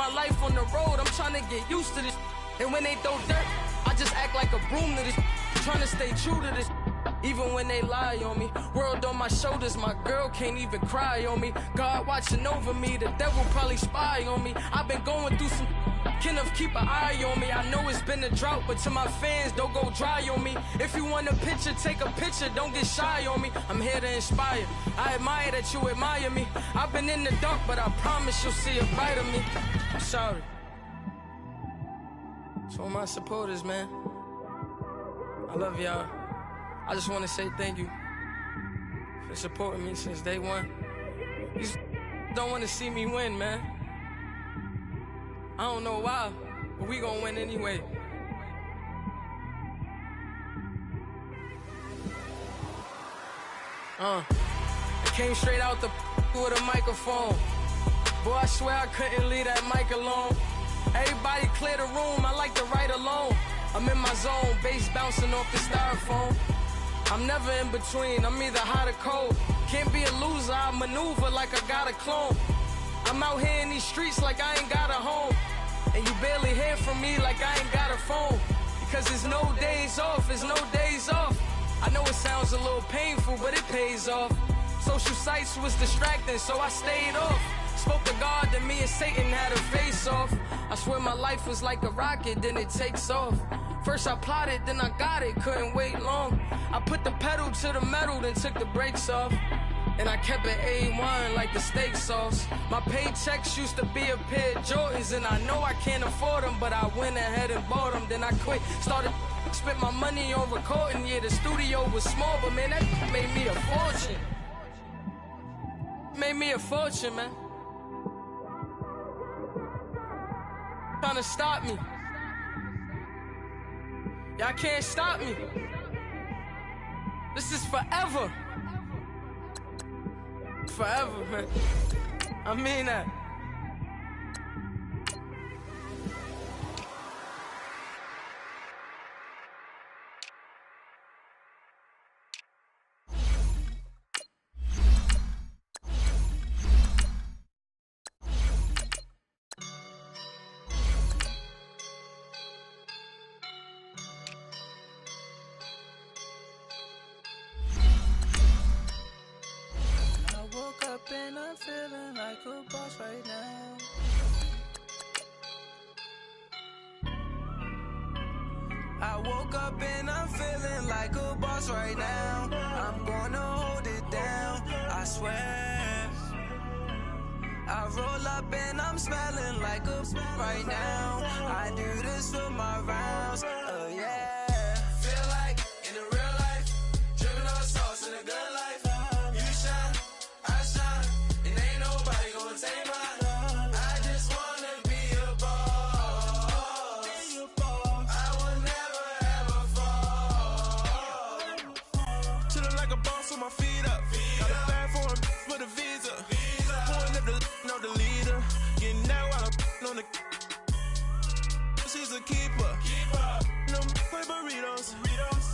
my life on the road, I'm trying to get used to this. And when they throw dirt, I just act like a broom to this. Trying to stay true to this. Even when they lie on me, world on my shoulders, my girl can't even cry on me. God watching over me, the devil probably spy on me. I've been going through some, Kenneth keep an eye on me. I know it's been a drought, but to my fans, don't go dry on me. If you want a picture, take a picture, don't get shy on me. I'm here to inspire, I admire that you admire me. I've been in the dark, but I promise you'll see a brighter me. I'm sorry. To all my supporters, man, I love y'all. I just want to say thank you for supporting me since day one. You just don't want to see me win, man. I don't know why, but we gonna win anyway. I came straight out the with a microphone. Boy, I swear I couldn't leave that mic alone. Everybody clear the room, I like to write alone. I'm in my zone, bass bouncing off the styrofoam. I'm never in between, I'm either hot or cold. Can't be a loser, I maneuver like I got a clone. I'm out here in these streets like I ain't got a home. And you barely hear from me like I ain't got a phone. Because there's no days off, there's no days off. I know it sounds a little painful, but it pays off. Social sites was distracting, so I stayed off. Spoke to God, then me and Satan had a face off. I swear my life was like a rocket, then it takes off. First I plotted, then I got it, couldn't wait long. I put the pedal to the metal, then took the brakes off. And I kept it A1 like the steak sauce. My paychecks used to be a pair of Jordans, and I know I can't afford them, but I went ahead and bought them. Then I quit, started spent my money on recording. Yeah, the studio was small, but man, that made me a fortune. Made me a fortune, man. Trying to stop me. Y'all can't stop me. This is forever. Forever, man. I mean that. And I'm feeling like a boss right now. I woke up and I'm feeling like a boss right now. I'm gonna hold it down, I swear. I roll up and I'm smelling like a right now. I do this for my rounds, yeah. Feel like in the real life, dripping on sauce in a good life. You shine, I shine, and ain't nobody gonna take mine. I just wanna be a boss. I will never ever fall. Chillin' like a boss with my feet up. Got a bag for him with a visa. Pulling up the know the leader. Getting that while I'm on the. She's a keeper. No play burritos.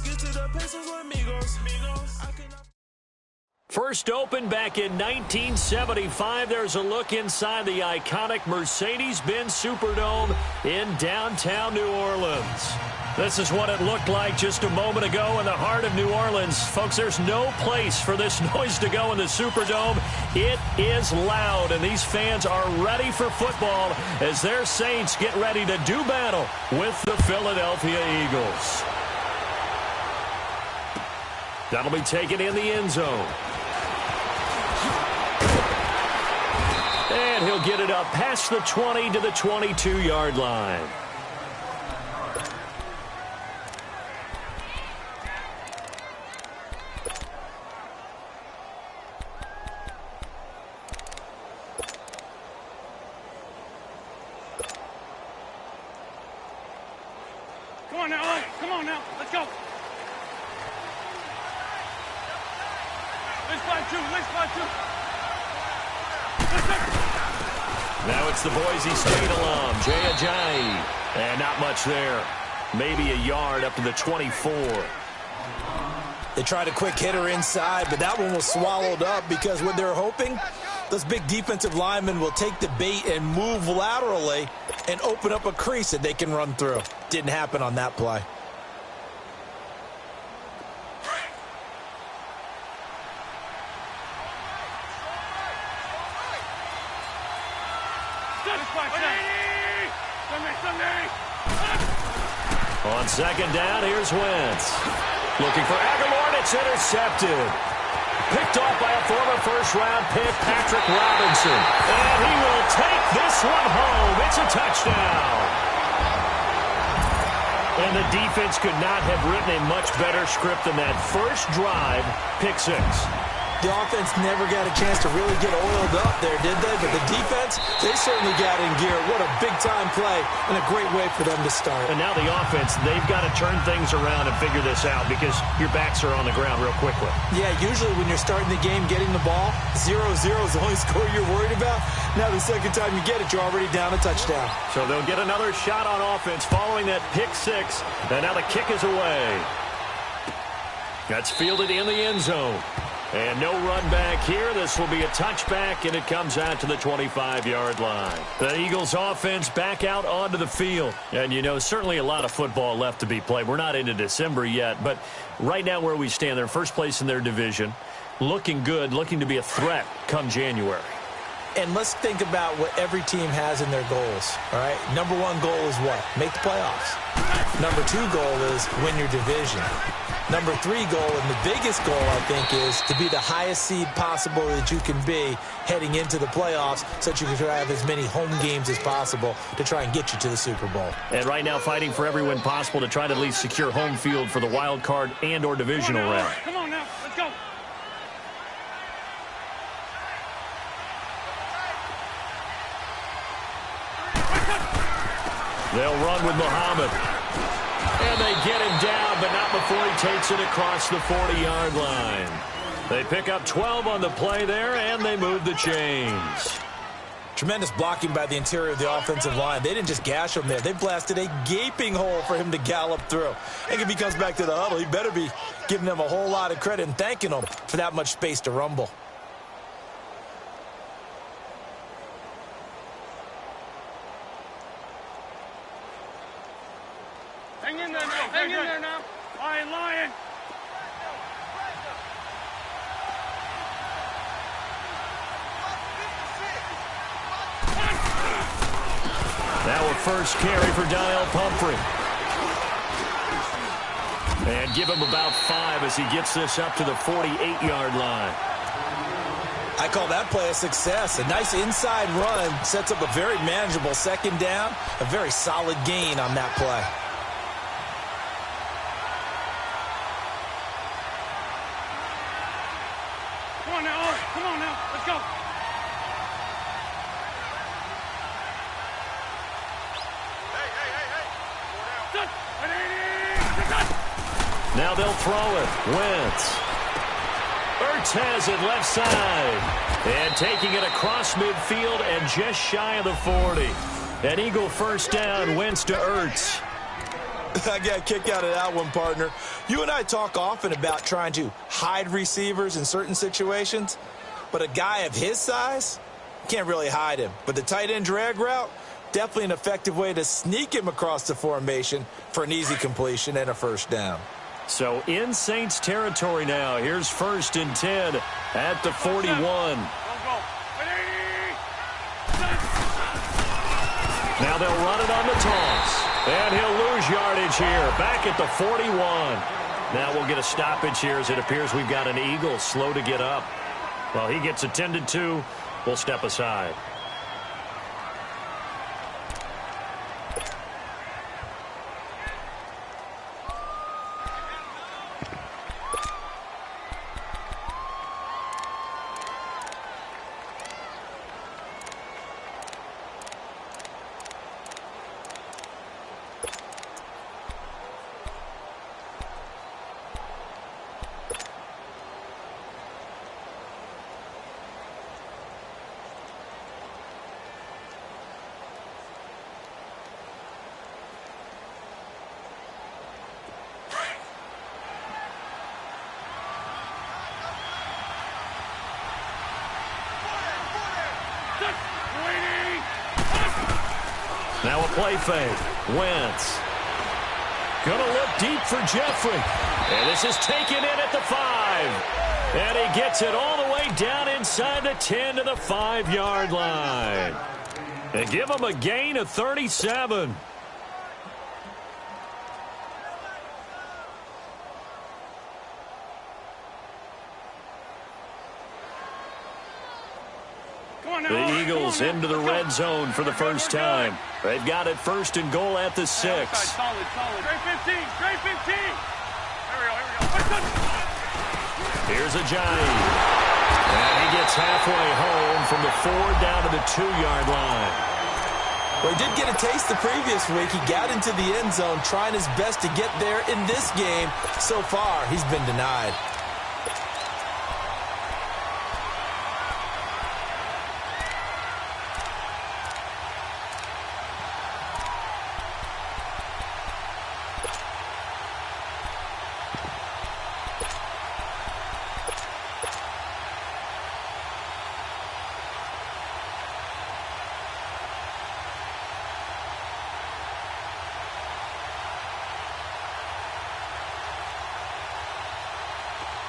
Get to the pesos with amigos. First opened back in 1975. There's a look inside the iconic Mercedes-Benz Superdome in downtown New Orleans. This is what it looked like just a moment ago in the heart of New Orleans. Folks, there's no place for this noise to go in the Superdome. It is loud, and these fans are ready for football as their Saints get ready to do battle with the Philadelphia Eagles. That'll be taken in the end zone. And he'll get it up past the 20 to the 22-yard line. Come on now, Owen. Come on now. Let's go. Let's fly two. Let's fly two. Now it's the Boise State alum, Jay Ajayi. And not much there. Maybe a yard up to the 24. They tried a quick hitter inside, but that one was swallowed up because what they're hoping Those big defensive linemen will take the bait and move laterally and open up a crease that they can run through. Didn't happen on that play. On second down, here's Wentz. Looking for Aguilar, and it's intercepted. Picked off by a former first-round pick, Patrick Robinson. And he will take this one home. It's a touchdown. And the defense could not have written a much better script than that. First drive, pick six. The offense never got a chance to really get oiled up there, did they? But the defense, they certainly got in gear. What a big-time play and a great way for them to start. And now the offense, they've got to turn things around and figure this out because your backs are on the ground real quickly. Yeah, usually when you're starting the game getting the ball, 0-0 is the only score you're worried about. Now the second time you get it, you're already down a touchdown. So they'll get another shot on offense following that pick six. And now the kick is away. That's fielded in the end zone. And no run back here. This will be a touchback, and it comes out to the 25-yard line. The Eagles offense back out onto the field. And, you know, certainly a lot of football left to be played. We're not into December yet, but right now where we stand, they're first place in their division. Looking good, looking to be a threat come January. And let's think about what every team has in their goals, all right? Number one goal is what? Make the playoffs. Number two goal is win your division. Number three goal, and the biggest goal, I think, is to be the highest seed possible that you can be heading into the playoffs so that you can have as many home games as possible to try and get you to the Super Bowl. And right now fighting for every win possible to try to at least secure home field for the wild card and or divisional round. Come on now, let's go. They'll run with Muhammad. And they get him down, but not before he takes it across the 40-yard line. They pick up 12 on the play there, and they move the chains. Tremendous blocking by the interior of the offensive line. They didn't just gash him there. They blasted a gaping hole for him to gallop through. And if he comes back to the huddle, he better be giving them a whole lot of credit and thanking them for that much space to rumble. Hang in there now. Hang in there now. Lion. Now a first carry for Daniel Pumphrey. And give him about 5 as he gets this up to the 48-yard line. I call that play a success. A nice inside run sets up a very manageable second down. A very solid gain on that play. Come on now, let's go. Now they'll throw it. Wentz. Ertz has it left side. And taking it across midfield and just shy of the 40. An Eagle first down, Wentz to Ertz. I got a kick out of that one, partner. You and I talk often about trying to hide receivers in certain situations, but a guy of his size, can't really hide him. But the tight end drag route, definitely an effective way to sneak him across the formation for an easy completion and a first down. So in Saints territory now. Here's 1st and 10 at the 41. Now they'll run it on the toss. And he'll lose yardage here, back at the 41. Now we'll get a stoppage here as it appears we've got an Eagle slow to get up. Well, he gets attended to. We'll step aside. Now a play fake. Wentz. Gonna look deep for Jeffrey. And this is taken in at the 5. And he gets it all the way down inside the 10 to the 5-yard line. And give him a gain of 37. The Eagles into the red zone for the first time. They've got it 1st and goal at the 6. Solid. Straight 15. Straight 15. Here we go. Here's Ajayi. And he gets halfway home from the 4 down to the 2-yard line. Well, he did get a taste the previous week. He got into the end zone trying his best to get there in this game. So far, he's been denied.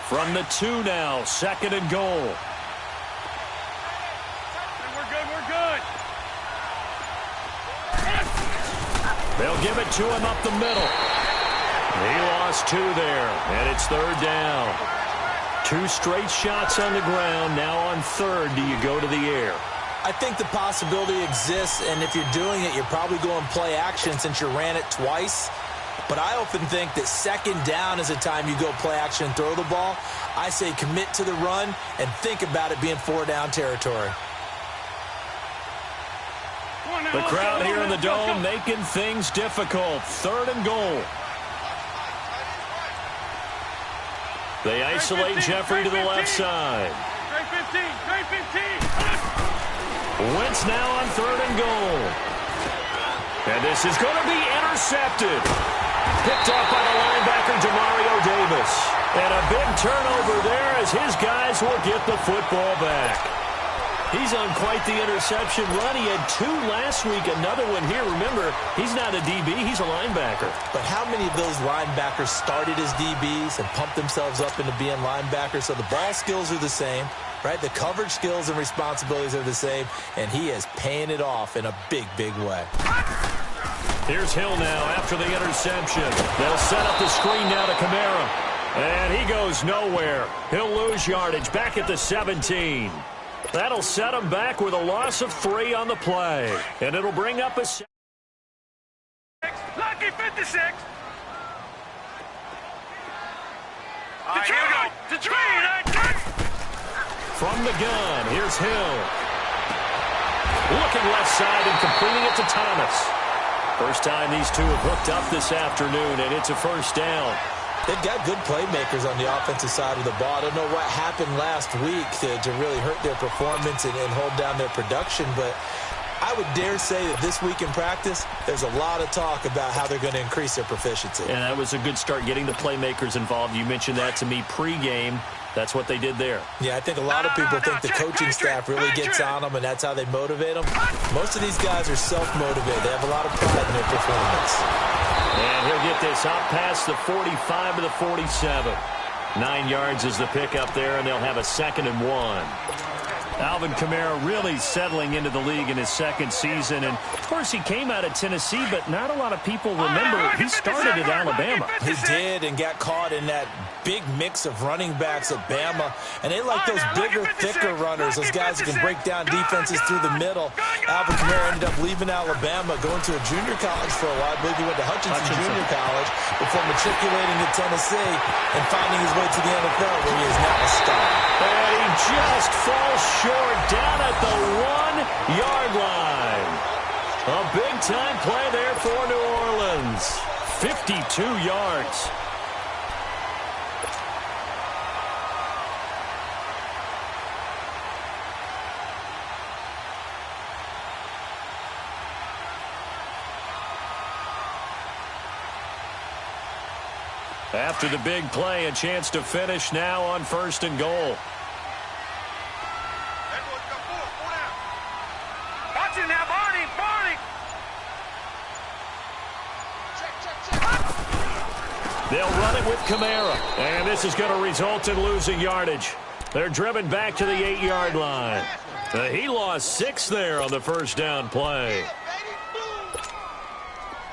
From the 2 now, 2nd and goal. We're good. They'll give it to him up the middle. He lost 2 there, and it's 3rd down. 2 straight shots on the ground. Now on 3rd, do you go to the air? I think the possibility exists, and if you're doing it, you're probably going play action since you ran it twice. But I often think that 2nd down is a time you go play action and throw the ball. I say commit to the run and think about it being 4-down territory. The crowd here in the dome making things difficult. 3rd and goal. They isolate Jeffrey to the left side. Straight 15. Wentz now on 3rd and goal. And this is going to be intercepted. Picked off by the linebacker, Demario Davis. And a big turnover there as his guys will get the football back. He's on quite the interception run. He had 2 last week, another one here. Remember, he's not a DB, he's a linebacker. But how many of those linebackers started as DBs and pumped themselves up into being linebackers? So the ball skills are the same, right? The coverage skills and responsibilities are the same, and he is paying it off in a big, big way. Here's Hill now after the interception. They'll set up the screen now to Kamara. And he goes nowhere. He'll lose yardage back at the 17. That'll set him back with a loss of 3 on the play. And it'll bring up a... Lucky 56. Detroit. From the gun, here's Hill. Looking left side and completing it to Thomas. First time these two have hooked up this afternoon, and it's a 1st down. They've got good playmakers on the offensive side of the ball. I don't know what happened last week to really hurt their performance and hold down their production, but I would dare say that this week in practice, there's a lot of talk about how they're going to increase their proficiency. And that was a good start getting the playmakers involved. You mentioned that to me pregame. That's what they did there. Yeah, I think a lot of people think the coaching staff really gets on them, and that's how they motivate them. Most of these guys are self-motivated. They have a lot of pride in their performance. And he'll get this up past the 45 to the 47. 9 yards is the pickup there, and they'll have a 2nd and 1. Alvin Kamara really settling into the league in his 2nd season. And, of course, he came out of Tennessee, but not a lot of people remember he started at Alabama. He did, and got caught in that big mix of running backs at Bama. And they like those bigger, thicker runners, those guys who can break down defenses through the middle. Alvin Kamara ended up leaving Alabama, going to a junior college for a while. I believe he went to Hutchinson Junior College before matriculating at Tennessee and finding his way to the NFL, where he is now a star. And he just falls short down at the 1-yard line. A big-time play there for New Orleans. 52 yards. After the big play, a chance to finish now on 1st and goal. Watch it now, Barney. They'll run it with Kamara. And this is going to result in losing yardage. They're driven back to the 8-yard line. He lost 6 there on the first down play.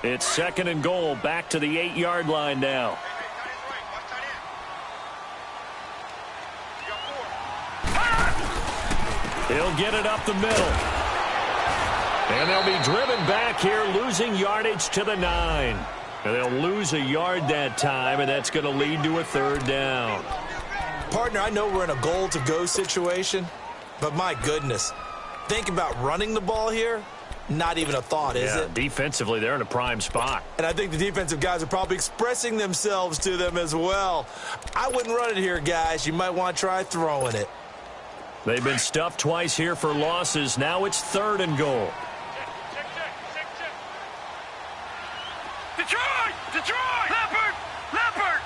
It's 2nd and goal, back to the 8-yard line now. He'll get it up the middle. And they'll be driven back here, losing yardage to the 9. And they'll lose a yard that time, and that's going to lead to a 3rd down. Partner, I know we're in a goal-to-go situation, but my goodness, think about running the ball here. Not even a thought, is it? Defensively, they're in a prime spot. And I think the defensive guys are probably expressing themselves to them as well. I wouldn't run it here, guys. You might want to try throwing it. They've been stuffed twice here for losses. Now it's 3rd and goal. Detroit! Detroit! Leopard! Leopard!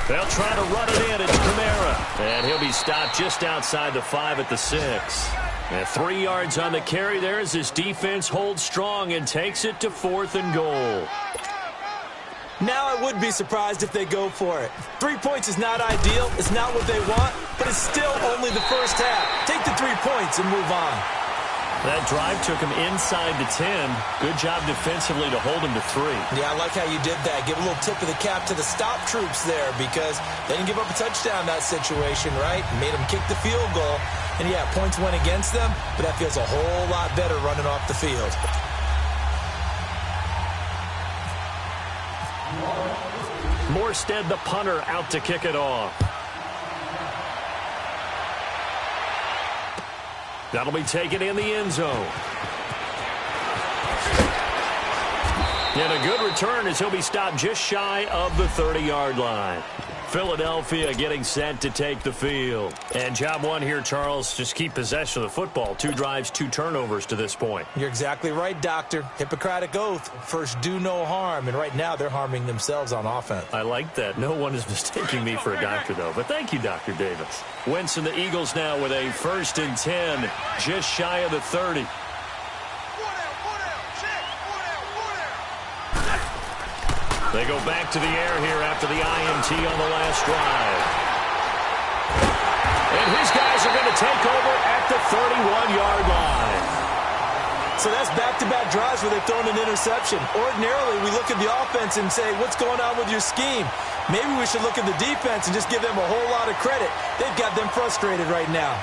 They'll try to run it in. It's Kamara. And he'll be stopped just outside the 5 at the 6. And 3 yards on the carry there as his defense holds strong and takes it to 4th and goal. Now I would be surprised if they go for it. 3 points is not ideal. It's not what they want, but it's still only the first half. Take the 3 points and move on. That drive took him inside the 10. Good job defensively to hold him to 3. Yeah, I like how you did that. Give a little tip of the cap to the stop troops there because they didn't give up a touchdown in that situation, right? Made them kick the field goal. And, yeah, points went against them, but that feels a whole lot better running off the field. Morstead, the punter, out to kick it off. That'll be taken in the end zone. And a good return as he'll be stopped just shy of the 30-yard line. Philadelphia getting set to take the field. And job one here, Charles, just keep possession of the football. 2 drives, 2 turnovers to this point. You're exactly right, Doctor. Hippocratic oath. First, do no harm. And right now, they're harming themselves on offense. I like that. No one is mistaking me for a doctor, though. But thank you, Dr. Davis. Wentz and the Eagles now with a 1st and 10, just shy of the 30. They go back to the air here after the INT on the last drive. And his guys are going to take over at the 31-yard line. So that's back-to-back drives where they've thrown an interception. Ordinarily, we look at the offense and say, what's going on with your scheme? Maybe we should look at the defense and just give them a whole lot of credit. They've got them frustrated right now.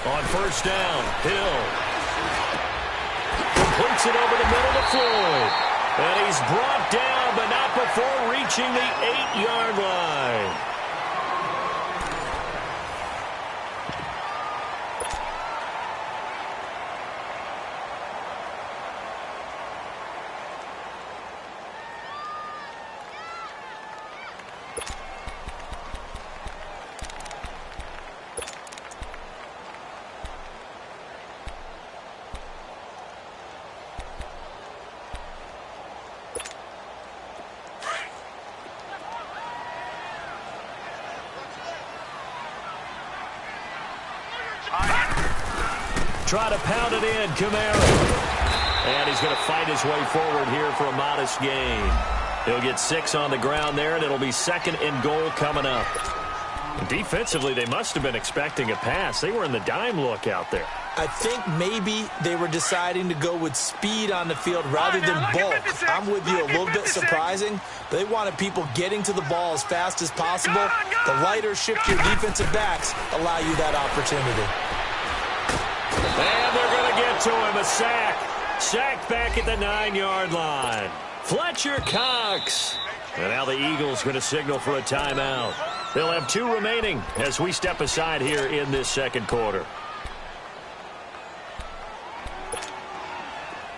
On 1st down, Hill completes it over the middle to Floyd. And he's brought down, but not before reaching the 8-yard line. Try to pound it in, Kamara. And he's going to fight his way forward here for a modest gain. He'll get 6 on the ground there, and it'll be 2nd and goal coming up. Defensively, they must have been expecting a pass. They were in the dime look out there. I think maybe they were deciding to go with speed on the field rather than bulk. I'm with you, a little bit surprising. They wanted people getting to the ball as fast as possible. The lighter, shiftier defensive backs allow you that opportunity. And they're going to get to him, a sack. Sacked back at the 9-yard line. Fletcher Cox. And now the Eagles going to signal for a timeout. They'll have 2 remaining as we step aside here in this 2nd quarter.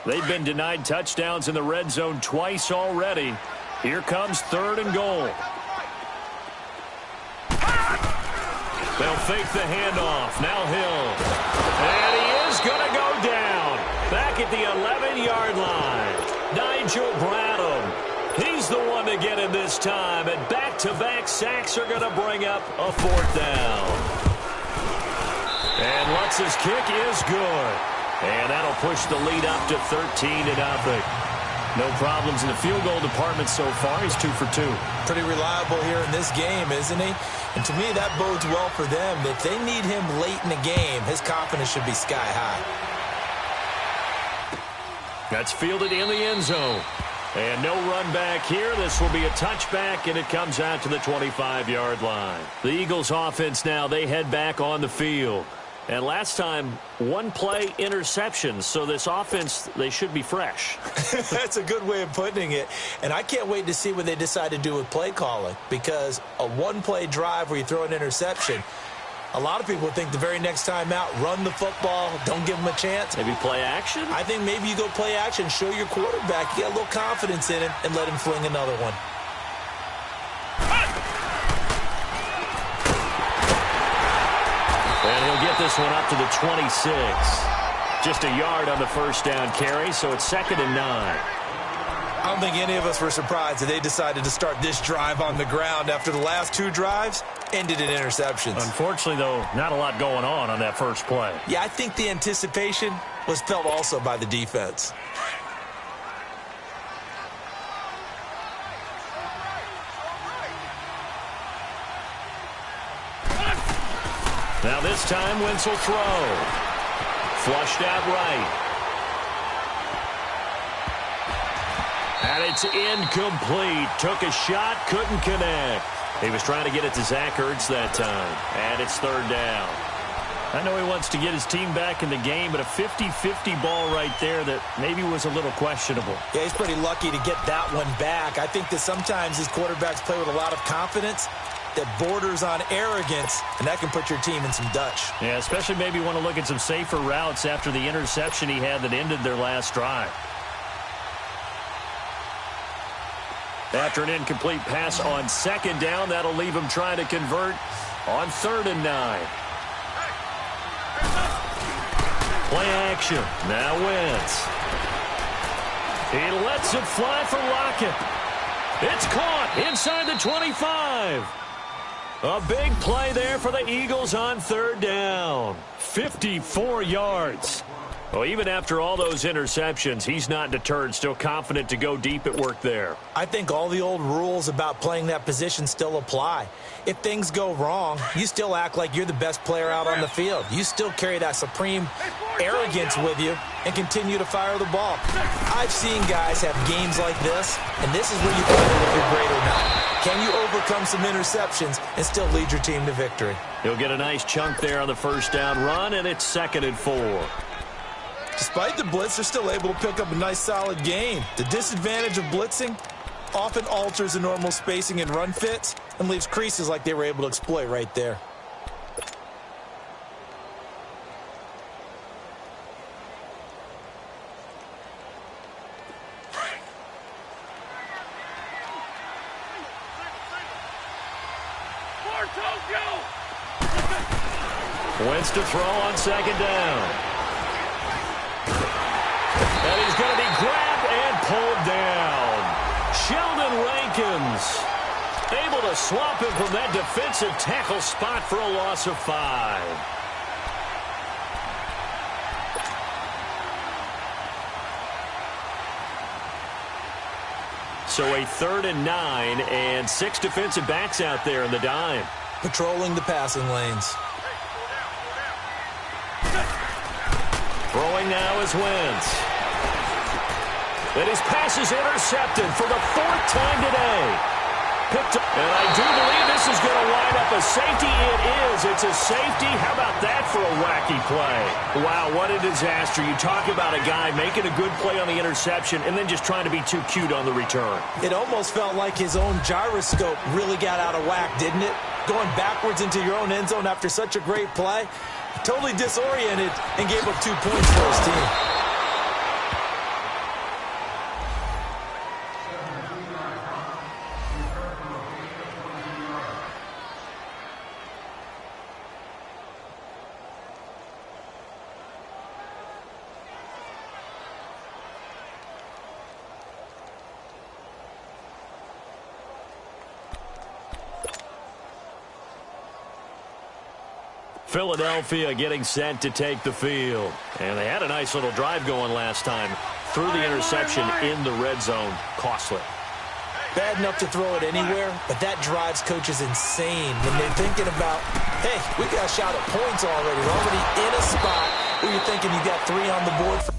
They've been denied touchdowns in the red zone twice already. Here comes 3rd and goal. They'll fake the handoff. Now Hill. And he is is going to go down. Back at the 11-yard line. Nigel Bradham. He's the one to get him this time. And back-to-back sacks are going to bring up a 4th down. And Lutz's kick is good. And that'll push the lead up to 13-0. No problems in the field goal department so far. He's 2 for 2. Pretty reliable here in this game, isn't he? And to me, that bodes well for them. If they need him late in the game, his confidence should be sky high. That's fielded in the end zone. And no run back here. This will be a touchback, and it comes out to the 25-yard line. The Eagles offense now, they head back on the field. And last time, 1-play interception. So this offense, they should be fresh. That's a good way of putting it. And I can't wait to see what they decide to do with play calling. Because a 1-play drive where you throw an interception, a lot of people think the very next time out, run the football, don't give them a chance. Maybe play action? I think maybe you go play action, show your quarterback, you get a little confidence in him, and let him fling another one. And he'll get this one up to the 26. Just a yard on the first down carry, so it's 2nd and 9. I don't think any of us were surprised that they decided to start this drive on the ground after the last 2 drives ended in interceptions. Unfortunately, though, not a lot going on that first play. Yeah, I think the anticipation was felt also by the defense. Now this time, Wentz will throw. Flushed out right. And it's incomplete. Took a shot, couldn't connect. He was trying to get it to Zach Ertz that time. And it's 3rd down. I know he wants to get his team back in the game, but a 50-50 ball right there that maybe was a little questionable. Yeah, he's pretty lucky to get that one back. I think that sometimes these quarterbacks play with a lot of confidence that borders on arrogance, and that can put your team in some Dutch. Yeah, especially maybe want to look at some safer routes after the interception he had that ended their last drive. After an incomplete pass on 2nd down, that'll leave him trying to convert on 3rd and 9. Play action. Now Wentz. He lets it fly for Lockett. It's caught inside the 25. A big play there for the Eagles on 3rd down. 54 yards. Well, even after all those interceptions, he's not deterred, still confident to go deep at work there. I think all the old rules about playing that position still apply. If things go wrong, you still act like you're the best player out on the field. You still carry that supreme arrogance with you and continue to fire the ball. I've seen guys have games like this, and this is where you find out if you're great or not. Can you overcome some interceptions and still lead your team to victory? He'll get a nice chunk there on the first down run, and it's 2nd and 4. Despite the blitz, they're still able to pick up a nice, solid gain. The disadvantage of blitzing often alters the normal spacing and run fits and leaves creases like they were able to exploit right there. Wentz to throw on 2nd down. And he's going to be grabbed and pulled down. Sheldon Rankins able to swap him from that defensive tackle spot for a loss of 5. So a 3rd and 9 and 6 defensive backs out there in the dime. Patrolling the passing lanes. Throwing now is Wentz. And his pass is intercepted for the 4th time today. Picked up. And I do believe this is going to wind up a safety. It is. It's a safety. How about that for a wacky play? Wow, what a disaster. You talk about a guy making a good play on the interception and then just trying to be too cute on the return. It almost felt like his own gyroscope really got out of whack, didn't it? Going backwards into your own end zone after such a great play. Totally disoriented and gave up 2 points for his team. Philadelphia getting set to take the field. And they had a nice little drive going last time. Threw the interception in the red zone. Costly. Bad enough to throw it anywhere, but that drives coaches insane when they're thinking about, hey, we got a shot at points already. We're already in a spot where you're thinking you got 3 on the board.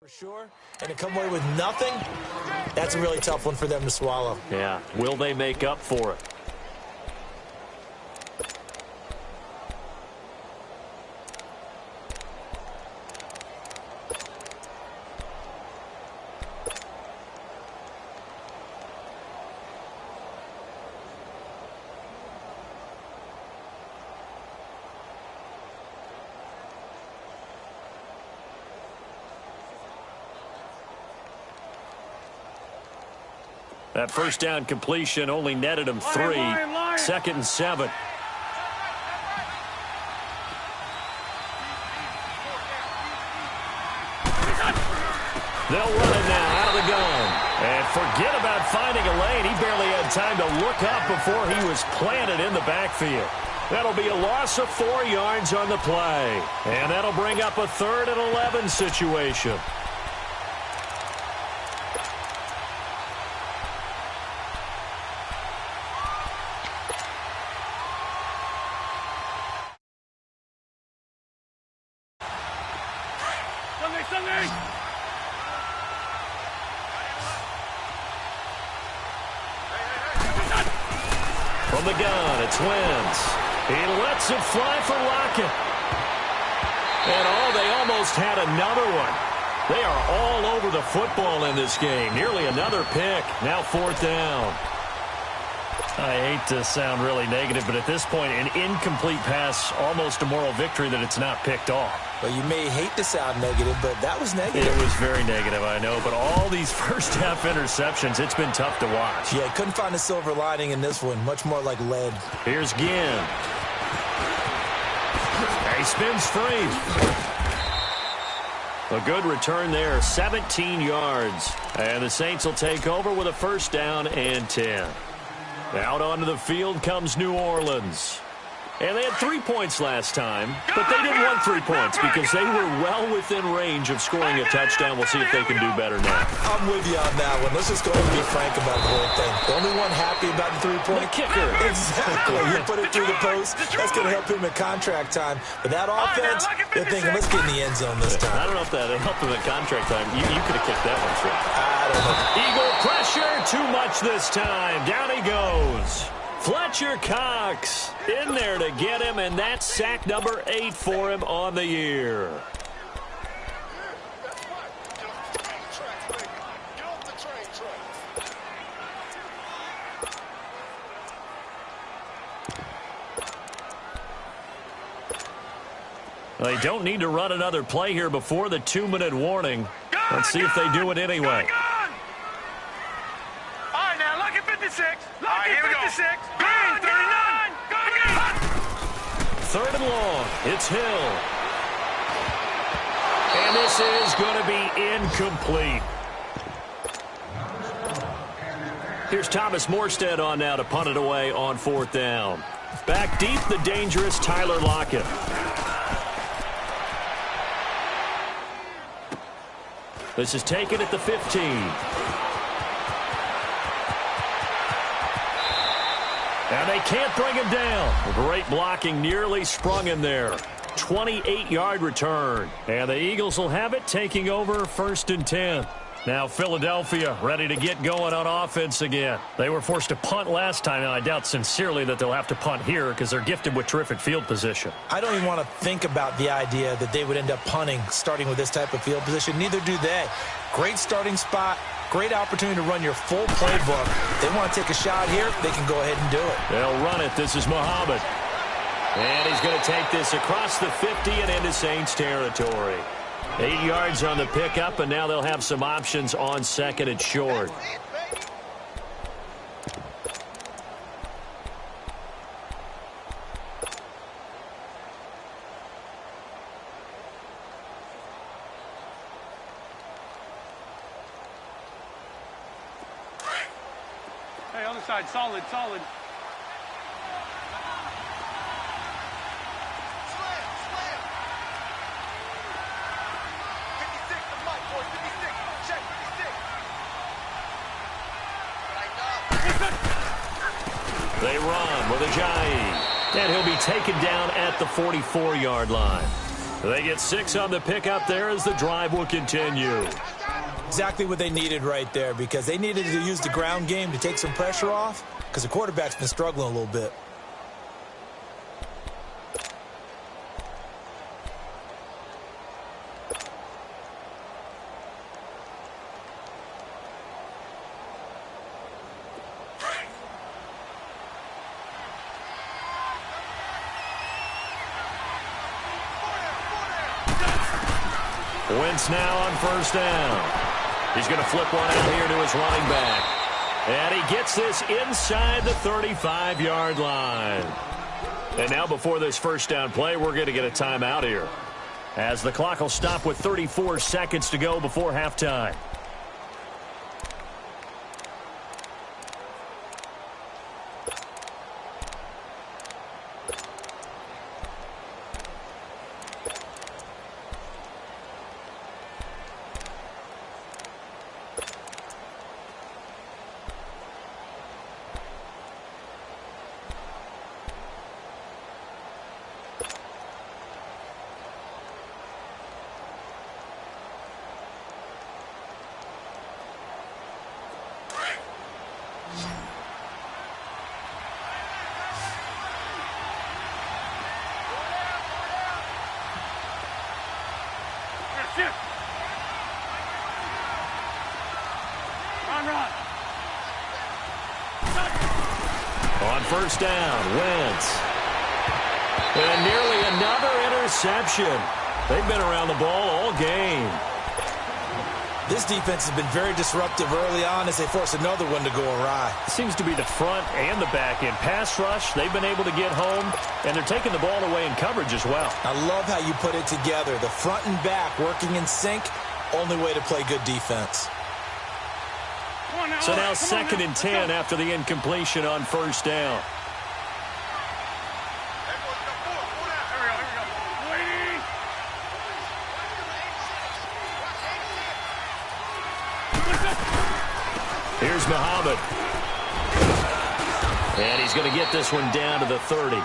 For sure, and to come away with nothing, that's a really tough one for them to swallow. Yeah, will they make up for it? That first down completion only netted him 3. 2nd and 7. They'll run it now out of the gun. And forget about finding a lane. He barely had time to look up before he was planted in the backfield. That'll be a loss of 4 yards on the play. And that'll bring up a 3rd and 11 situation. From the gun, it's Wentz. He lets it fly for Lockett. And they almost had another one. They are all over the football in this game. Nearly another pick. Now 4th down. I hate to sound really negative, but at this point, an incomplete pass, almost a moral victory that it's not picked off. Well, you may hate to sound negative, but that was negative. It was very negative, I know. But all these first-half interceptions, it's been tough to watch. Yeah, couldn't find a silver lining in this one. Much more like lead. Here's Ginn. He spins free. A good return there, 17 yards. And the Saints will take over with a 1st down and 10. Out onto the field comes New Orleans. And they had 3 points last time, but they didn't want 3 points because they were well within range of scoring a touchdown. We'll see if they can do better now. I'm with you on that one. Let's just go and be frank about the whole thing. The only one happy about the 3-point kicker. Exactly. You put it through the post. That's going to help him at contract time. But that offense, they're thinking, let's get in the end zone this time. I don't know if that helped him at contract time. You could have kicked that one short. I don't know. Eagle pressure, too much this time. Down he goes. Fletcher Cox in there to get him, and that's sack number 8 for him on the year. They don't need to run another play here before the 2-minute warning. Let's see if they do it anyway. All right, now, look at 56. Look at 56. Go, 39. Go, 3rd and long. It's Hill. And this is going to be incomplete. Here's Thomas Morstead on now to punt it away on 4th down. Back deep, the dangerous Tyler Lockett. This is taken at the 15. And they can't bring him down. Great blocking, nearly sprung him there. 28-yard return. And the Eagles will have it, taking over 1st and 10. Now Philadelphia ready to get going on offense again. They were forced to punt last time, and I doubt sincerely that they'll have to punt here because they're gifted with terrific field position. I don't even want to think about the idea that they would end up punting starting with this type of field position. Neither do they. Great starting spot. Great opportunity to run your full playbook. They want to take a shot here. They can go ahead and do it. They'll run it. This is Muhammad. And he's going to take this across the 50 and into Saints territory. 8 yards on the pickup, and now they'll have some options on second and short. Hey, other side, solid, solid. They run with Ajayi, and he'll be taken down at the 44-yard line. They get 6 on the pickup there as the drive will continue. Exactly what they needed right there, because they needed to use the ground game to take some pressure off because the quarterback's been struggling a little bit. Wentz now on first down. He's going to flip one out here to his running back. And he gets this inside the 35-yard line. And now before this first down play, we're going to get a timeout here, as the clock will stop with 34 seconds to go before halftime. On first down, Wentz. And nearly another interception. They've been around the ball all game. This defense has been very disruptive early on as they force another one to go awry. Seems to be the front and the back end. Pass rush, they've been able to get home, and they're taking the ball away in coverage as well. I love how you put it together. The front and back working in sync, only way to play good defense. So now second and 10 after the incompletion on first down. Here's Muhammad. And he's going to get this one down to the 30.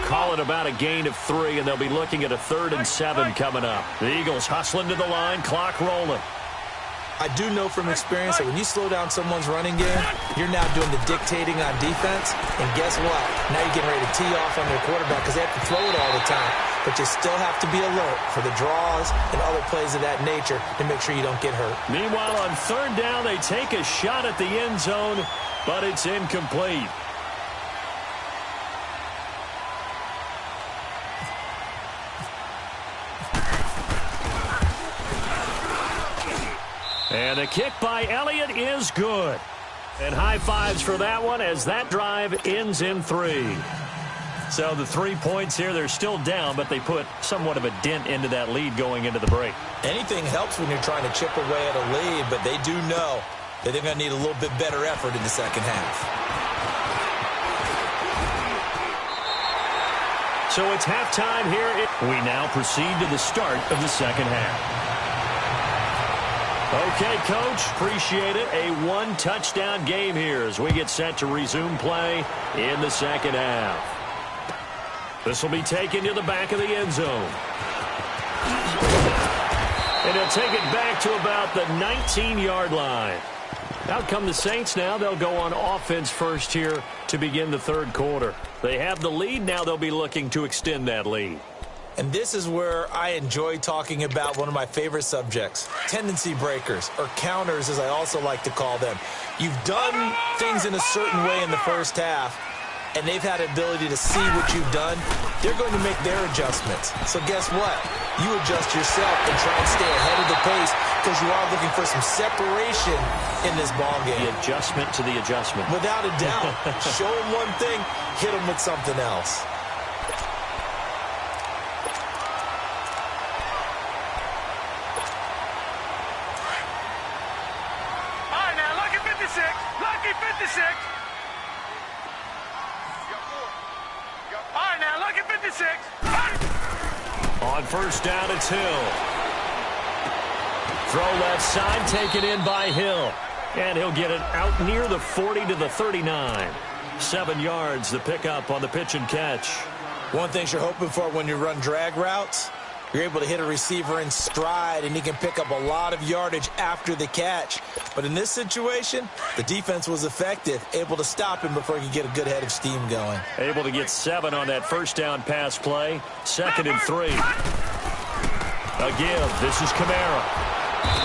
Call it about a gain of 3, and they'll be looking at a 3rd and 7 coming up. The Eagles hustling to the line, clock rolling. I do know from experience that when you slow down someone's running game, you're now doing the dictating on defense. And guess what? Now you're getting ready to tee off on their quarterback because they have to throw it all the time. But you still have to be alert for the draws and other plays of that nature to make sure you don't get hurt. Meanwhile, on third down, they take a shot at the end zone, but it's incomplete. And the kick by Elliott is good. And high fives for that one as that drive ends in 3. So the 3 points here, they're still down, but they put somewhat of a dent into that lead going into the break. Anything helps when you're trying to chip away at a lead, but they do know that they're going to need a little bit better effort in the second half. So it's halftime here. We now proceed to the start of the second half. Okay, Coach, appreciate it. A one-touchdown game here as we get set to resume play in the second half. This will be taken to the back of the end zone. And And he'll take it back to about the 19-yard line. Out come the Saints now. They'll go on offense first here to begin the third quarter. They have the lead. Now they'll be looking to extend that lead. And this is where I enjoy talking about one of my favorite subjects, tendency breakers, or counters as I also like to call them. You've done things in a certain way in the first half, and they've had the ability to see what you've done. They're going to make their adjustments. So guess what? You adjust yourself and try and stay ahead of the pace because you are looking for some separation in this ballgame. The adjustment to the adjustment. Without a doubt. Show them one thing, hit them with something else. Lucky 56. All right, now, lucky 56. On first down, it's Hill. Throw left side, taken in by Hill. And he'll get it out near the 40 to the 39. 7 yards, the pickup on the pitch and catch. One thing you're hoping for when you run drag routes, you're able to hit a receiver in stride, and he can pick up a lot of yardage after the catch. But in this situation, the defense was effective, able to stop him before he could get a good head of steam going. Able to get 7 on that first down pass play. 2nd and 3. A give. This is Kamara.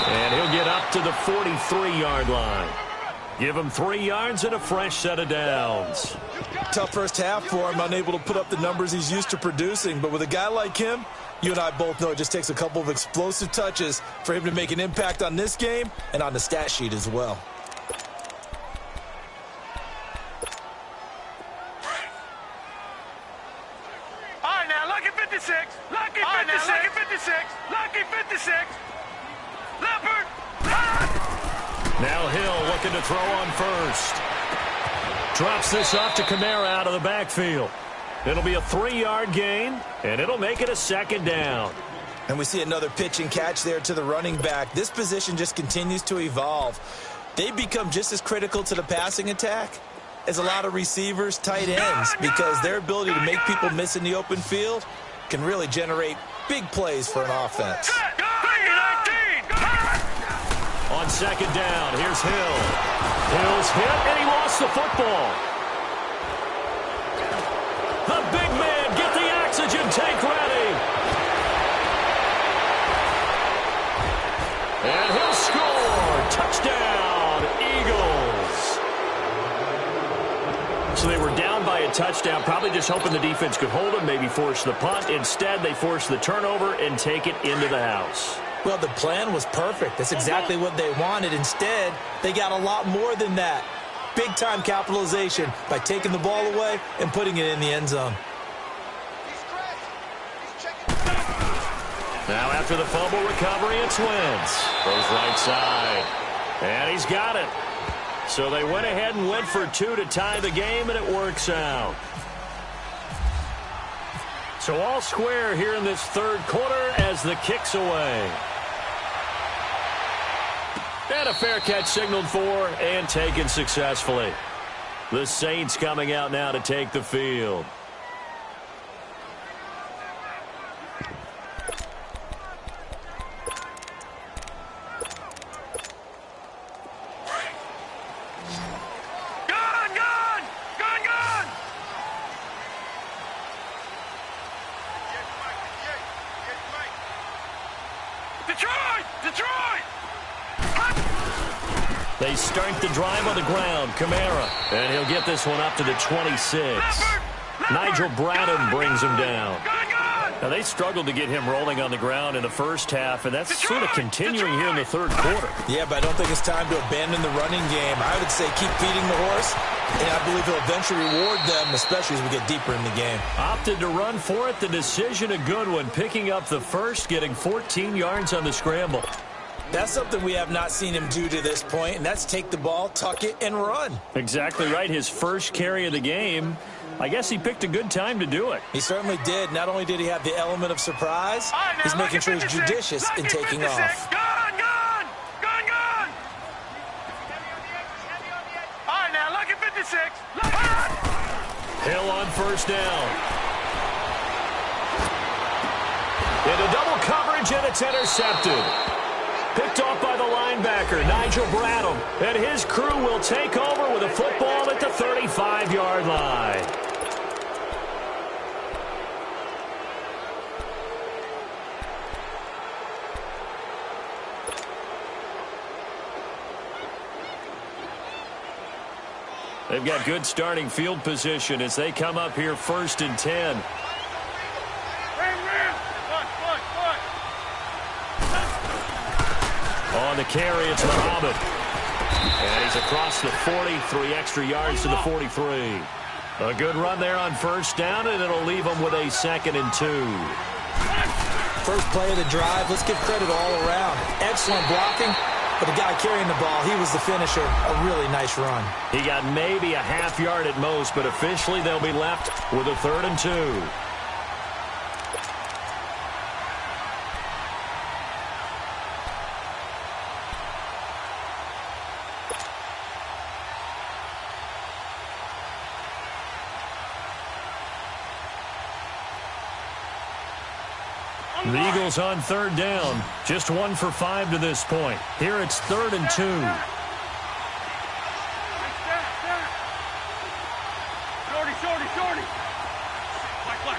And he'll get up to the 43-yard line. Give him 3 yards and a fresh set of downs. Tough first half for him, unable to put up the numbers he's used to producing. But with a guy like him, you and I both know it just takes a couple of explosive touches for him to make an impact on this game and on the stat sheet as well. All right, now, lucky 56. Lucky 56. Lucky 56. Lucky 56. Leopard. Now Hill looking to throw on first. Drops this off to Kamara out of the backfield. It'll be a 3-yard gain, and it'll make it a 2nd down. And we see another pitch and catch there to the running back. This position just continues to evolve. They become just as critical to the passing attack as a lot of receivers, tight ends, because their ability to make people miss in the open field can really generate big plays for an offense. On 2nd down, here's Hill. Hill's hit, and he lost the football. The big man, get the oxygen tank ready. And he'll score. Touchdown, Eagles. So they were down by a touchdown, probably just hoping the defense could hold them, maybe force the punt. Instead, they force the turnover and take it into the house. Well, the plan was perfect. That's exactly what they wanted. Instead, they got a lot more than that. Big-time capitalization by taking the ball away and putting it in the end zone. Now after the fumble recovery, it's Wentz. Goes right side. And he's got it. So they went ahead and went for 2 to tie the game, and it works out. So all square here in this third quarter as the kick's away. And a fair catch signaled for and taken successfully. The Saints coming out now to take the field. They start the drive on the ground. Kamara. And he'll get this one up to the 26. Nigel Bradham brings him down. Now, they struggled to get him rolling on the ground in the first half, and that's sort of continuing here in the third quarter. Yeah, but I don't think it's time to abandon the running game. I would say keep feeding the horse, and I believe he'll eventually reward them, especially as we get deeper in the game. Opted to run for it. The decision a good one. Picking up the first, getting 14 yards on the scramble. That's something we have not seen him do to this point, and that's take the ball, tuck it, and run. Exactly right. His first carry of the game. I guess he picked a good time to do it. He certainly did. Not only did he have the element of surprise, he's making sure he's judicious in taking off. Gone! All right, now, lucky 56. Hill on first down. Into double coverage, and it's intercepted. Picked off by the linebacker, Nigel Bradham. And his crew will take over with a football at the 35-yard line. They've got good starting field position as they come up here 1st and 10. On the carry, it's Muhammad. And he's across the 40, 3 extra yards to the 43. A good run there on 1st down, and it'll leave them with a 2nd and 2. First play of the drive, let's give credit all around. Excellent blocking. But the guy carrying the ball, he was the finisher. A really nice run. He got maybe a half yard at most, but officially they'll be left with a 3rd and 2. The Eagles on 3rd down. Just 1 for 5 to this point. Here it's 3rd and 2. Shorty. Come on.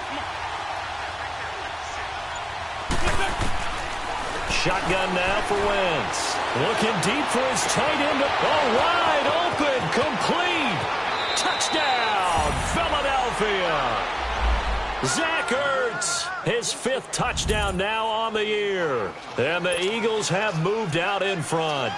Shotgun now for Wentz. Looking deep for his tight end. Oh, wide open. Complete. Touchdown, Philadelphia. Zach Ertz, his 5th touchdown now on the year. And the Eagles have moved out in front.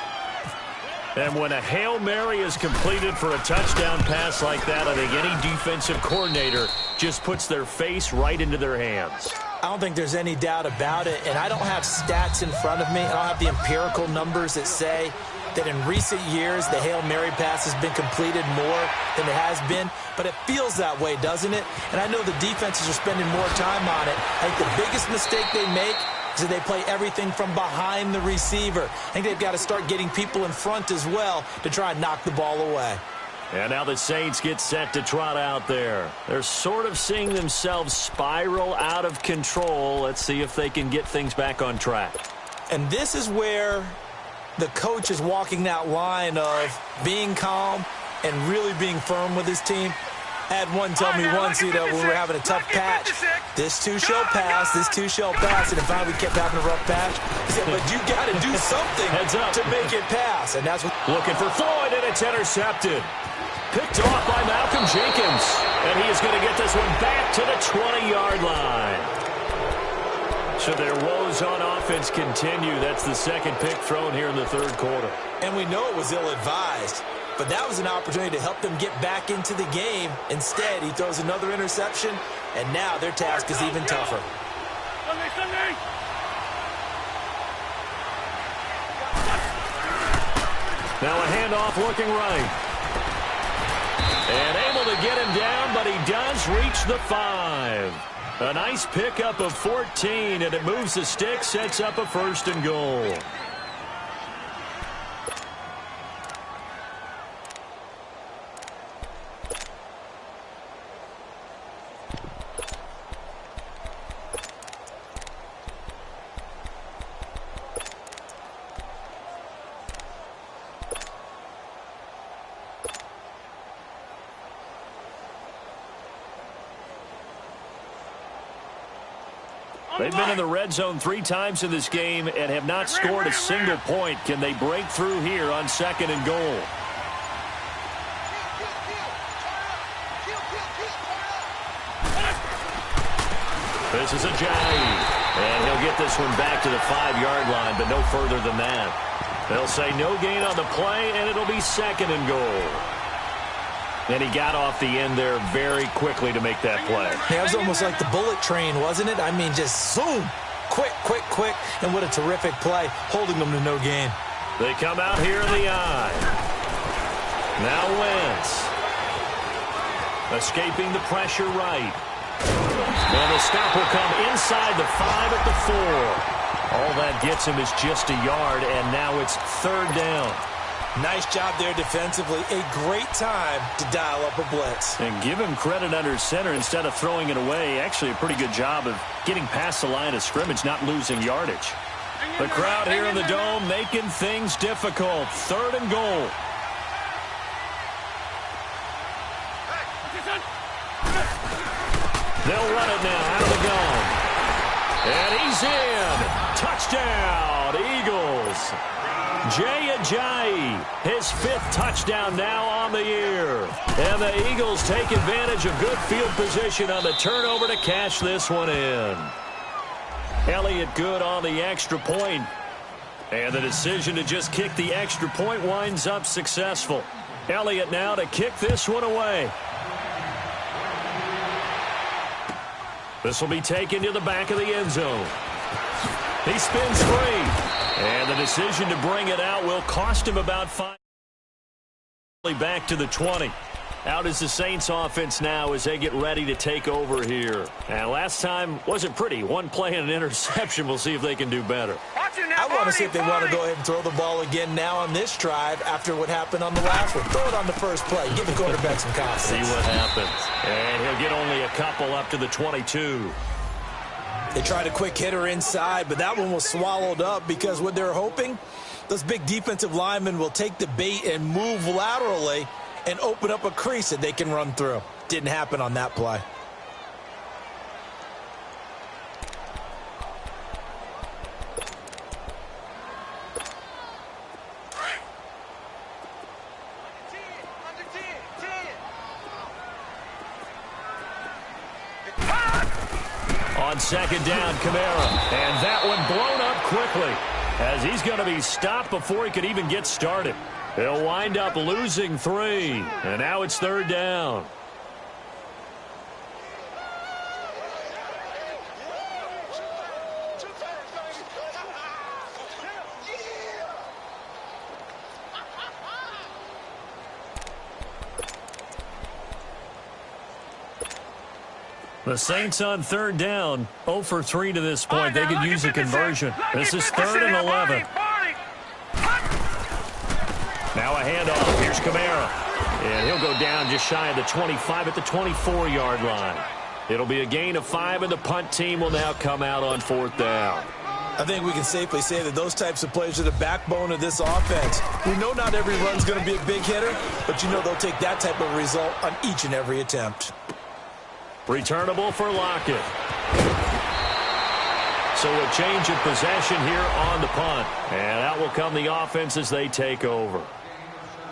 And when a Hail Mary is completed for a touchdown pass like that, I think any defensive coordinator just puts their face right into their hands. I don't think there's any doubt about it, and I don't have stats in front of me. I don't have the empirical numbers that say that in recent years the Hail Mary pass has been completed more than it has been, but it feels that way, doesn't it? And I know the defenses are spending more time on it. I think the biggest mistake they make is that they play everything from behind the receiver. I think they've got to start getting people in front as well to try and knock the ball away. And now the Saints get set to trot out there. They're sort of seeing themselves spiral out of control. Let's see if they can get things back on track. And this is where the coach is walking that line of being calm and really being firm with his team. I had one tell me once, when we were having a tough patch, this too shall pass, this too shall pass. And finally we kept having a rough patch. He said, but you got to do something to make it pass. And that's what... Looking for Floyd, and it's intercepted. Picked off by Malcolm Jenkins. And he is going to get this one back to the 20-yard line. So their woes on offense continue. That's the 2nd pick thrown here in the 3rd quarter. And we know it was ill-advised, but that was an opportunity to help them get back into the game. Instead, he throws another interception, and now their task is even tougher. Sunday. Now a handoff looking right. And able to get him down, but he does reach the 5. A nice pickup of 14, and it moves the stick, sets up a 1st and goal. They've been in the red zone 3 times in this game and have not scored a single point. Can they break through here on 2nd and goal? This is Ajayi, and he'll get this one back to the 5-yard line, but no further than that. They'll say no gain on the play, and it'll be 2nd and goal. And he got off the end there very quickly to make that play. Yeah, it was almost like the bullet train, wasn't it? I mean, just zoom, quick, and what a terrific play, holding them to no gain. They come out here in the eye. Now Wentz. Escaping the pressure right. And the stop will come inside the 5 at the 4. All that gets him is just a yard, and now it's 3rd down. Nice job there defensively. A great time to dial up a blitz. And give him credit under center instead of throwing it away. Actually, a pretty good job of getting past the line of scrimmage, not losing yardage. The crowd here in the Dome making things difficult. 3rd and goal. They'll run it now out of the gun. And he's in. Touchdown, Eagles. Jay Ajayi, his 5th touchdown now on the year. And the Eagles take advantage of good field position on the turnover to cash this one in. Elliott good on the extra point. And the decision to just kick the extra point winds up successful. Elliott now to kick this one away. This will be taken to the back of the end zone. He spins free. And the decision to bring it out will cost him about 5. Back to the 20. Out is the Saints offense now as they get ready to take over here. And last time wasn't pretty. One play and an interception. We'll see if they can do better. I want to see if they want to go ahead and throw the ball again now on this drive after what happened on the last one. Throw it on the first play. Give the quarterback some confidence. See what happens. And he'll get only a couple up to the 22. They tried a quick hitter inside, but that one was swallowed up because what they're hoping, those big defensive linemen will take the bait and move laterally and open up a crease that they can run through. Didn't happen on that play. On 2nd down, Kamara. And that one blown up quickly as he's going to be stopped before he could even get started. He'll wind up losing 3. And now it's 3rd down. The Saints on 3rd down, 0 for 3 to this point. They could use a conversion. This is 3rd and 11. Now a handoff. Here's Kamara. And he'll go down just shy of the 25 at the 24-yard line. It'll be a gain of 5, and the punt team will now come out on 4th down. I think we can safely say that those types of plays are the backbone of this offense. We know not every run's going to be a big hitter, but you know they'll take that type of result on each and every attempt. Returnable for Lockett. So a change of possession here on the punt. And out will come the offense as they take over.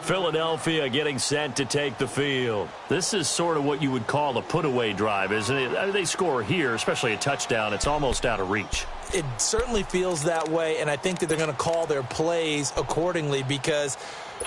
Philadelphia getting set to take the field. This is sort of what you would call a put-away drive, isn't it? They score here, especially a touchdown. It's almost out of reach. It certainly feels that way, and I think that they're going to call their plays accordingly because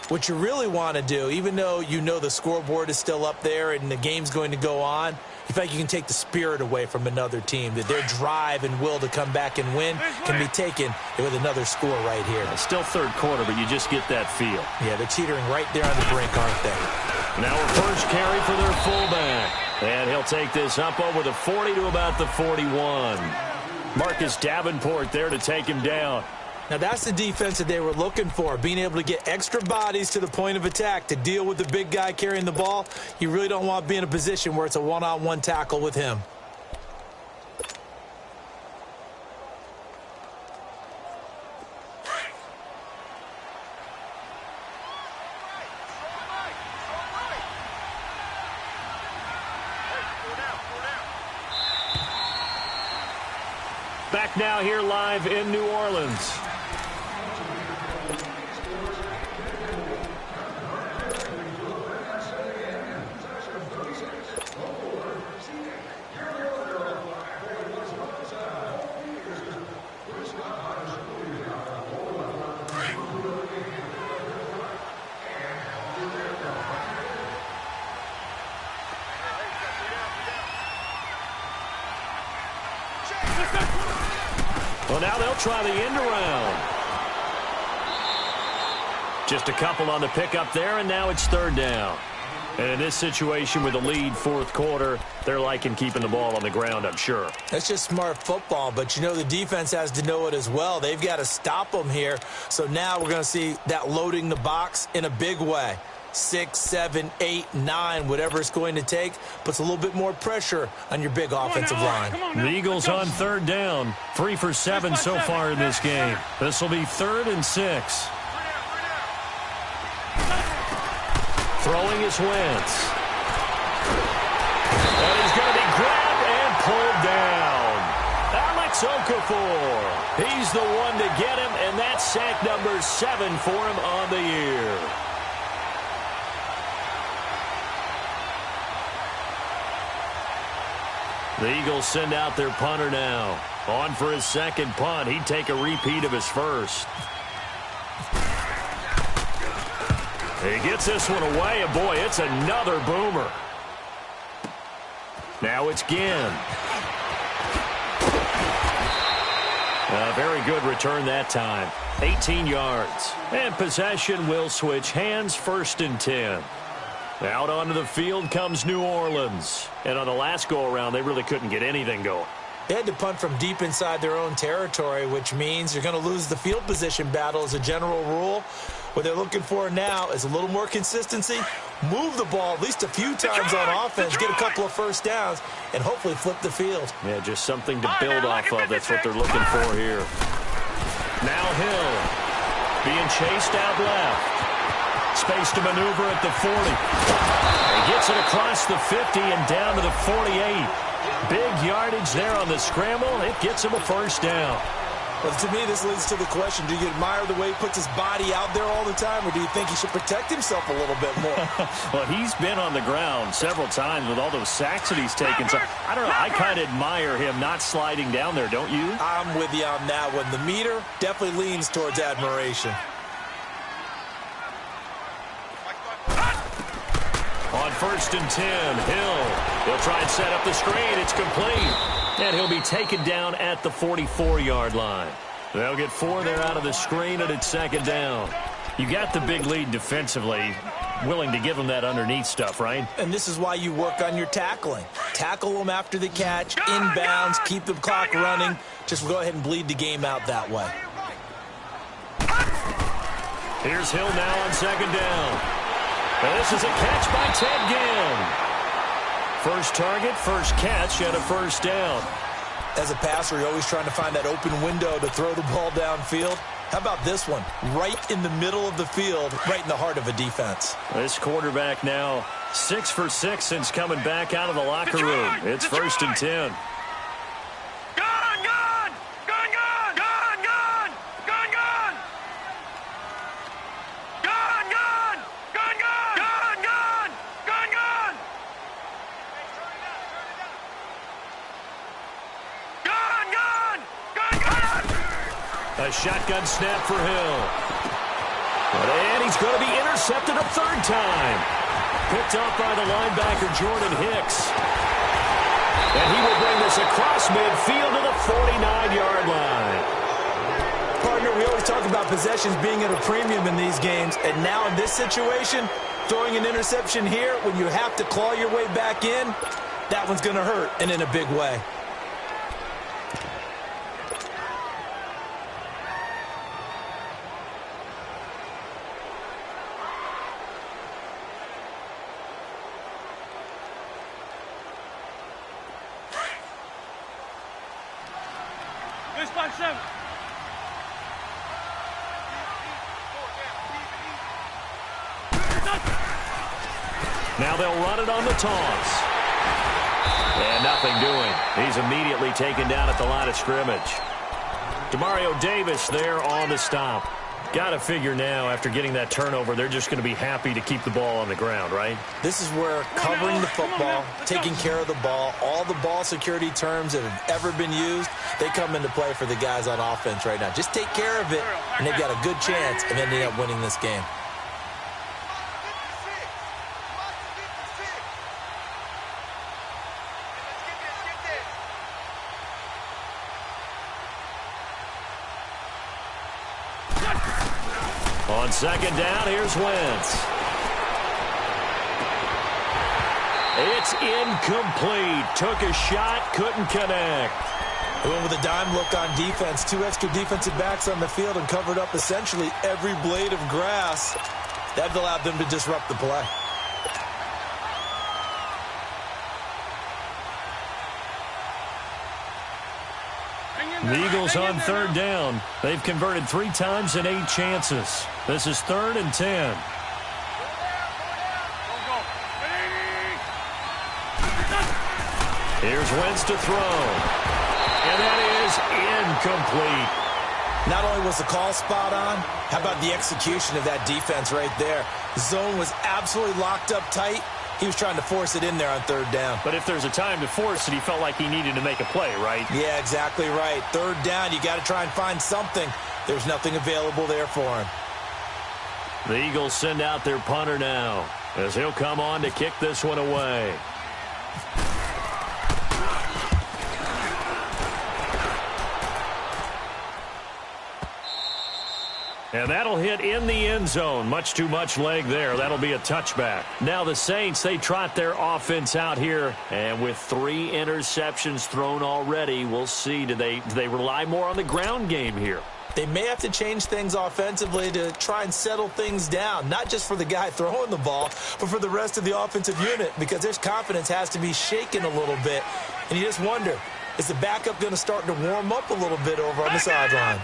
what you really want to do, even though you know the scoreboard is still up there and the game's going to go on, you feel like you can take the spirit away from another team, that their drive and will to come back and win can be taken with another score right here. It's still 3rd quarter, but you just get that feel. Yeah, they're teetering right there on the brink, aren't they? Now a first carry for their fullback. And he'll take this up over the 40 to about the 41. Marcus Davenport there to take him down. Now that's the defense that they were looking for, being able to get extra bodies to the point of attack to deal with the big guy carrying the ball. You really don't want to be in a position where it's a one-on-one tackle with him. Back now here live in New Orleans. Well, now they'll try the end around. Just a couple on the pickup there, and now it's 3rd down. And in this situation with the lead fourth quarter, they're liking keeping the ball on the ground, I'm sure. That's just smart football, but you know the defense has to know it as well. They've got to stop them here. So now we're going to see that loading the box in a big way. 6, 7, 8, 9, whatever it's going to take, puts a little bit more pressure on your big offensive line. The Eagles on third down, 3 for 7 so far in this game. This will be 3rd and 6. Throwing is Wentz. And he's going to be grabbed and pulled down. Alex Okafor. He's the one to get him, and that's sack number 7 for him on the year. The Eagles send out their punter now. On for his second punt. He'd take a repeat of his first. He gets this one away, and boy, it's another boomer. Now it's Ginn. A very good return that time. 18 yards. And possession will switch hands, 1st and 10. Out onto the field comes New Orleans. And on the last go-around, they really couldn't get anything going. They had to punt from deep inside their own territory, which means you're going to lose the field position battle as a general rule. What they're looking for now is a little more consistency, move the ball at least a few times on offense, get a couple of first downs, and hopefully flip the field. Yeah, just something to build off of. That's what they're looking for here. Now Hill being chased out left. Space to maneuver at the 40. He gets it across the 50 and down to the 48. Big yardage there on the scramble. It gets him a first down. Well, to me, this leads to the question, do you admire the way he puts his body out there all the time, or do you think he should protect himself a little bit more? Well, he's been on the ground several times with all those sacks that he's taken. So, I don't know, I kind of admire him not sliding down there, don't you? I'm with you on that one. The meter definitely leans towards admiration. On 1st and 10, Hill. He'll try and set up the screen. It's complete. And he'll be taken down at the 44-yard line. They'll get 4 there out of the screen, and it's 2nd down. You got the big lead defensively, willing to give them that underneath stuff, right? And this is why you work on your tackling. Tackle them after the catch, inbounds, keep the clock running. Just go ahead and bleed the game out that way. Here's Hill now on 2nd down. And this is a catch by Ted Ginn. First target, first catch, and a first down. As a passer, you're always trying to find that open window to throw the ball downfield. How about this one? Right in the middle of the field, right in the heart of a defense. This quarterback now 6 for 6 since coming back out of the locker room. It's 1st and 10. A shotgun snap for Hill. And he's going to be intercepted a 3rd time. Picked off by the linebacker, Jordan Hicks. And he will bring this across midfield to the 49-yard line. Partner, we always talk about possessions being at a premium in these games. And now in this situation, throwing an interception here when you have to claw your way back in, that one's going to hurt, and in a big way. Now they'll run it on the toss. And nothing doing. He's immediately taken down at the line of scrimmage. Demario Davis there on the stop. Got to figure now, after getting that turnover, they're just going to be happy to keep the ball on the ground, right? This is where covering the football, taking care of the ball, all the ball security terms that have ever been used, they come into play for the guys on offense right now. Just take care of it, and they've got a good chance of ending up winning this game. On 2nd down, here's Wentz. It's incomplete. Took a shot, couldn't connect. They went with a dime look on defense. 2 extra defensive backs on the field and covered up essentially every blade of grass. That allowed them to disrupt the play. The Eagles on third down. They've converted 3 times in 8 chances. This is 3rd and 10. Here's Wentz to throw. And that is incomplete. Not only was the call spot on, how about the execution of that defense right there? The zone was absolutely locked up tight. He was trying to force it in there on 3rd down. But if there's a time to force it, he felt like he needed to make a play, right? Yeah, exactly right. 3rd down, you got to try and find something. There's nothing available there for him. The Eagles send out their punter now, as he'll come on to kick this one away. And that'll hit in the end zone. Much too much leg there. That'll be a touchback. Now the Saints, they trot their offense out here. And with 3 interceptions thrown already, we'll see. Do they rely more on the ground game here? They may have to change things offensively to try and settle things down. Not just for the guy throwing the ball, but for the rest of the offensive unit. Because their confidence has to be shaken a little bit. And you just wonder, is the backup going to start to warm up a little bit over on the sideline?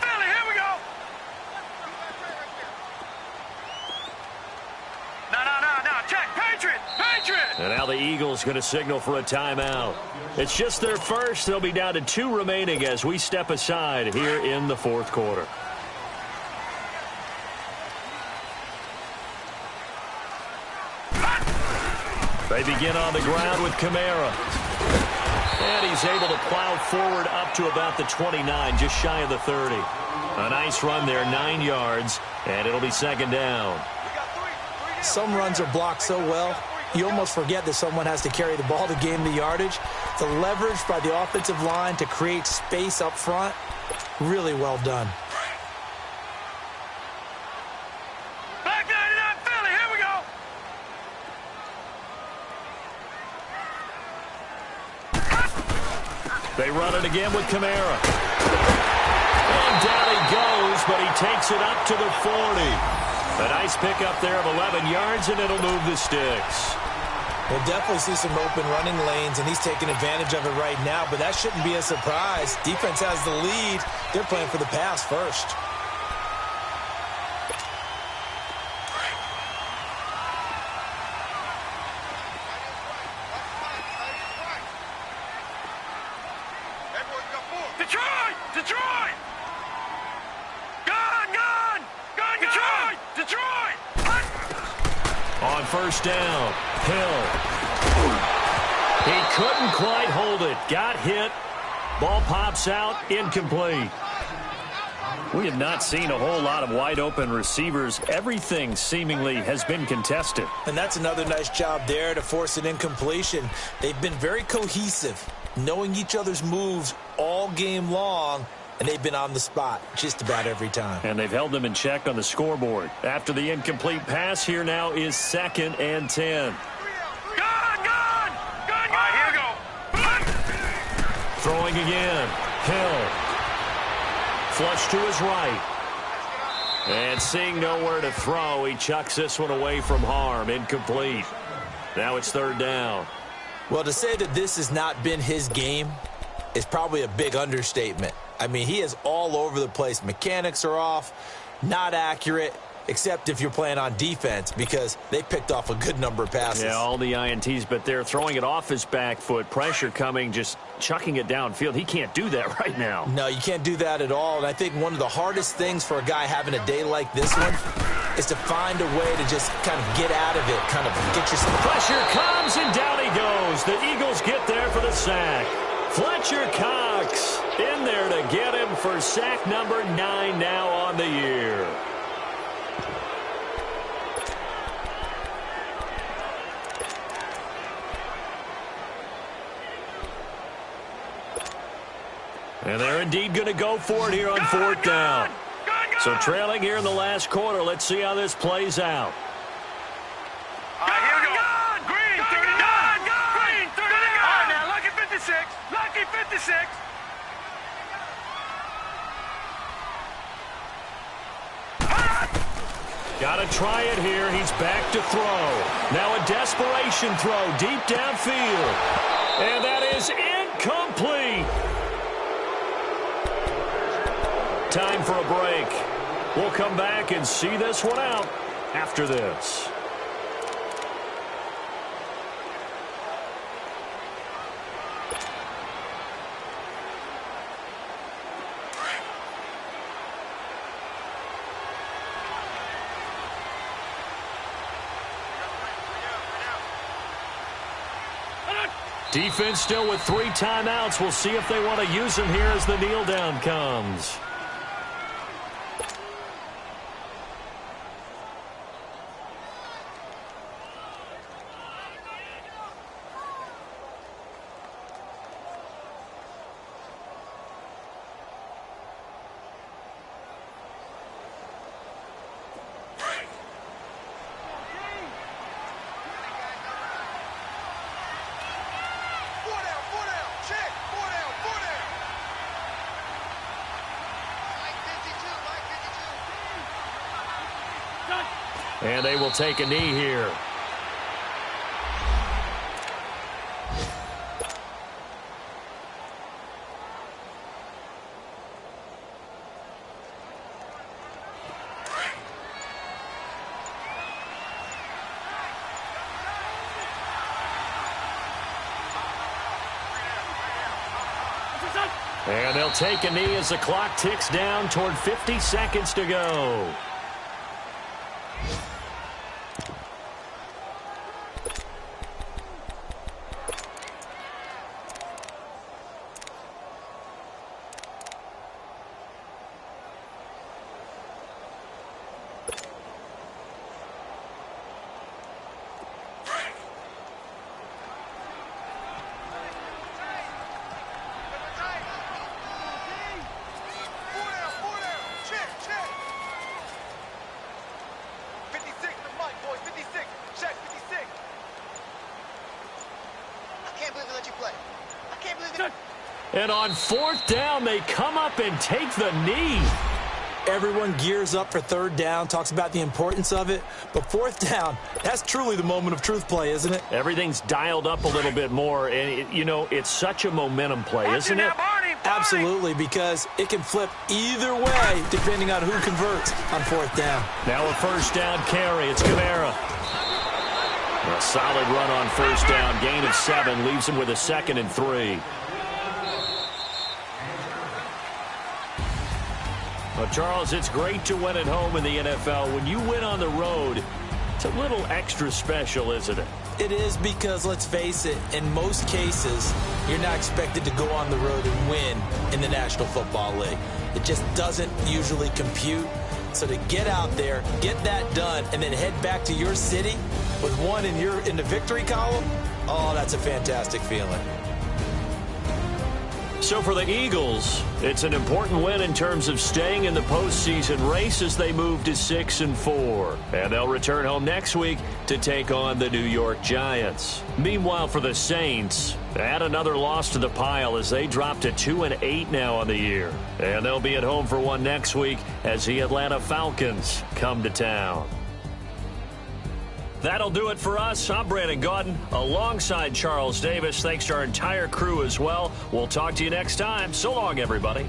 And now the Eagles going to signal for a timeout. It's just their first. They'll be down to 2 remaining as we step aside here in the 4th quarter. They begin on the ground with Kamara. And he's able to plow forward up to about the 29, just shy of the 30. A nice run there, 9 yards, and it'll be 2nd down. Some runs are blocked so well, you almost forget that someone has to carry the ball to gain the yardage. The leverage by the offensive line to create space up front, really well done. Back 99 Philly, here we go. They run it again with Kamara. And down he goes, but he takes it up to the 40. A nice pickup there of 11 yards, and it'll move the sticks. We'll definitely see some open running lanes, and he's taking advantage of it right now, but that shouldn't be a surprise. Defense has the lead. They're playing for the pass first. Detroit! Detroit! Gone! Gone! Gone! Detroit! Detroit! On 1st down, Hill. He couldn't quite hold it. Got hit. Ball pops out. Incomplete. We have not seen a whole lot of wide-open receivers. Everything seemingly has been contested. And that's another nice job there to force an incompletion. They've been very cohesive, knowing each other's moves all game long, and they've been on the spot just about every time. And they've held them in check on the scoreboard. After the incomplete pass, here now is 2nd and 10. Gone! Gone! Gone! All right, here we go. Throwing again. Hill. Flush to his right. And seeing nowhere to throw, he chucks this one away from harm. Incomplete. Now it's 3rd down. Well, to say that this has not been his game is probably a big understatement. I mean, he is all over the place. Mechanics are off, not accurate, except if you're playing on defense, because they picked off a good number of passes. Yeah, all the INTs, but they're throwing it off his back foot. Pressure coming, just chucking it downfield. He can't do that right now. No, you can't do that at all. And I think one of the hardest things for a guy having a day like this one is to find a way to just kind of get out of it, kind of get yourself. Pressure comes, and down he goes. The Eagles get there for the sack. Fletcher Cox in there to get him for sack number 9 now on the year. And they're indeed going to go for it here on 4th down. So trailing here in the last quarter. Let's see how this plays out. Here we go. Green, 39. 56. Got to try it here. He's back to throw. Now a desperation throw deep downfield. And that is incomplete. Time for a break. We'll come back and see this one out after this. Defense still with 3 timeouts. We'll see if they want to use them here as the kneel down comes. And they will take a knee here. And they'll take a knee as the clock ticks down toward 50 seconds to go. And on 4th down, they come up and take the knee. Everyone gears up for 3rd down, talks about the importance of it. But 4th down, that's truly the moment of truth play, isn't it? Everything's dialed up a little bit more. And, it's such a momentum play, isn't it? Absolutely, because it can flip either way depending on who converts on 4th down. Now a 1st down carry. It's Kamara. A solid run on 1st down. Gain of 7 leaves him with a 2nd and 3. Well, Charles, it's great to win at home in the NFL. When you win on the road, it's a little extra special, isn't it? It is, because, let's face it, in most cases, you're not expected to go on the road and win in the National Football League. It just doesn't usually compute. So to get out there, get that done, and then head back to your city with one in the victory column, oh, that's a fantastic feeling. So for the Eagles, it's an important win in terms of staying in the postseason race as they move to 6-4. And they'll return home next week to take on the New York Giants. Meanwhile, for the Saints, add another loss to the pile as they drop to 2-8 now on the year. And they'll be at home for one next week as the Atlanta Falcons come to town. That'll do it for us. I'm Brandon Gaudin alongside Charles Davis. Thanks to our entire crew as well. We'll talk to you next time. So long, everybody.